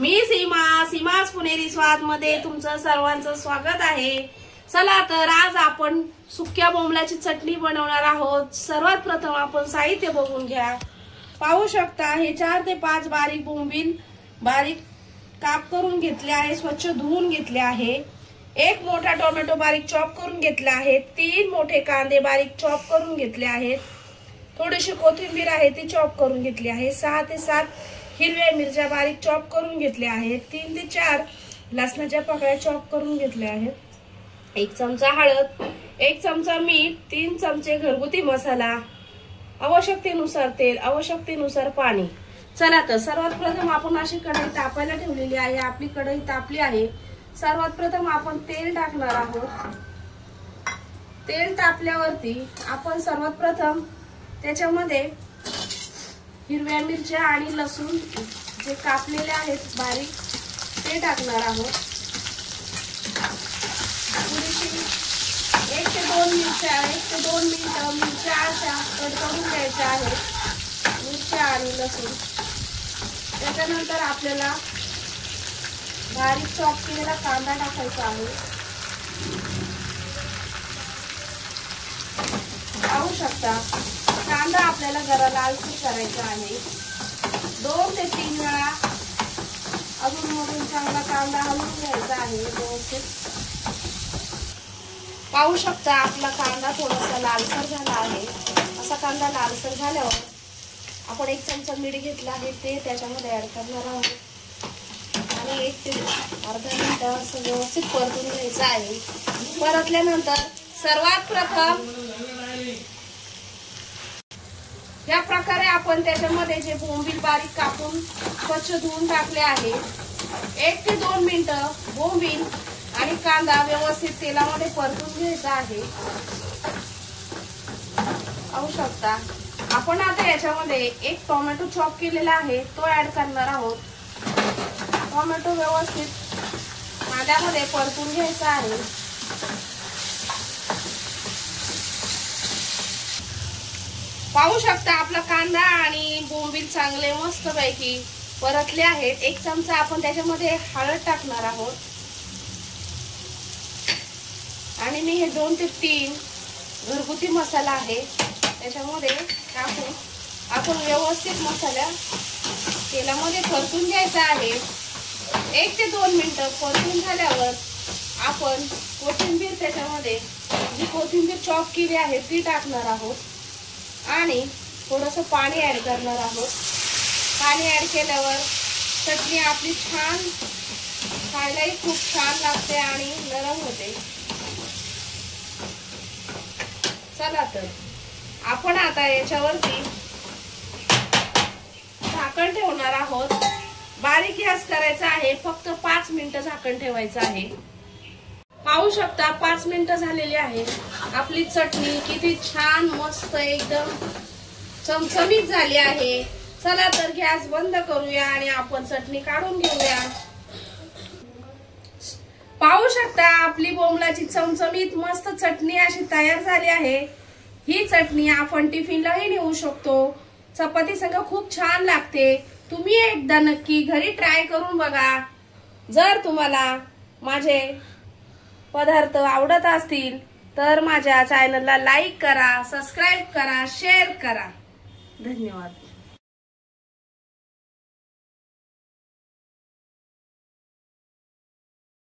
मी सीमास पुणेरी स्वाद मध्ये तुमचं सर्वांचं स्वागत आहे। चला तर आज आपण सुक्या बोंबलाची चटणी बनवणार आहोत। सर्वात प्रथम आपण साहित्य बघून घ्या। पाहू शकता हे 4 ते 5 बारीक बोंबील बारीक काप करून घेतले आहे, स्वच्छ धुवून घेतले आहे। एक मोठा टोमॅटो बारीक चॉप करून घेतला आहे। 3 मोठे कांदे बारीक चॉप करून घेतले आहेत। थोडीशी कोथिंबीर आहे ती चॉप करून घेतली आहे। 6 ते 7 हिरव्या मिरच्या बारीक चॉप करून घेतल्या आहेत। 3 ते 4 लसणाच्या पाकळ्या चॉप करून घेतल्या आहेत। 1 चमचा हळद, 1 चमचा मीठ, 3 चमचे घरगुती मसाला, आवश्यकतेनुसार तेल, आवश्यकतेनुसार पाणी। चला तर सर्वात प्रथम आपण अशी कढई तापायला ठेवलेली आहे। आपली कढई तापली आहे। सर्वात प्रथम आपण तेल टाकणार आहोत। तेल तापल्यावरती आपण सर्वात प्रथम त्याच्यामध्ये हिरव्या मिरच्या आणि लसूण जे कापलेले आहेत बारीक ते टाकणार आहोत। थोडीशी 1 ते 2 मिरच्या 1 ते 2 मिनिटं मिरच्या अशा कट करून घ्यायच्या आहेत, मिरच्या आणि लसूण। त्याच्यानंतर आपल्याला बारीक चॉप केलेला कांदा टाकायचा आहे। पाहू शकता कांदा आपल्याला जरा लालसर करायचा आहे। 2 ते 3 वेळा अजून मधून चांगला कांदा हलवून घ्यायचा आहे व्यवस्थित। पाहू शकता आपला कांदा थोडासा लालसर झाला आहे। असा कांदा लालसर झाल्यावर आपण 1 चमचा मीठ घेतला आहे ते त्याच्यामध्ये ऍड करणार आहोत आणि 1 ते अर्धा मिनिट असं व्यवस्थित परतून घ्यायचं आहे। परतल्यानंतर सर्वात प्रथम या प्रकारे आपण त्याच्यामध्ये जे बोंबील बारीक कापून स्वच्छ धुवून टाकले आहे 1 ते 2 मिनिटं बोंबील आणि कांदा व्यवस्थित तेलामध्ये परतून घ्यायचा आहे। पाहू शकता आपण आता याच्यामध्ये 1 टोमॅटो चॉप केलेला आहे तो ऍड करणार आहोत। टोमॅटो व्यवस्थित कांद्यामध्ये परतून घ्यायचा आहे। पाहू शकता आपला कांदा आणि बोंबील चांगले मस्त पैकी परतले आहेत। 1 चमचा आपण त्याच्यामध्ये हळद टाकणार आहोत आणि मी हे 2 ते 3 घरगुती मसाला आहे त्याच्यामध्ये टाकून आपण व्यवस्थित मसाला तेलामध्ये परतून घ्यायचा आहे। 1 ते 2 मिनिटं परतून झाल्यावर आपण कोथिंबीर त्याच्यामध्ये जी कोथिंबीर चॉप केली आहे ती टाकणार आहोत आणि थोडंसं पाणी ऍड करणार आहोत। पाणी ऍड केल्यावर चटणी आपली छान खायलाही खूप छान लागते आणि नरम होते। चला तर आपण आता याच्यावरती झाकण ठेवणार आहोत। बारीक गॅस करायचा आहे, फक्त 5 मिनिटं झाकण ठेवायचं आहे। पाहू शकता 5 मिनिटं झालेली आहे। आपली चटणी किती छान मस्त एकदम चमचमीत झाली आहे। चला तर गॅस बंद करूया आणि आपण चटणी काढून घेऊया। पाहू शकता आपली बोंबलाची चमचमीत मस्त चटणी अशी तयार झाली आहे। ही चटणी आपण टिफिनलाही नेऊ शकतो, चपाती संग खूप छान लागते। तुम्ही एकदा नक्की घरी ट्राय करून बघा। जर तुम्हाला माझे पदार्थ आवडत असतील तर माझ्या चॅनलला लाईक करा, सबस्क्राइब करा, शेअर करा। धन्यवाद।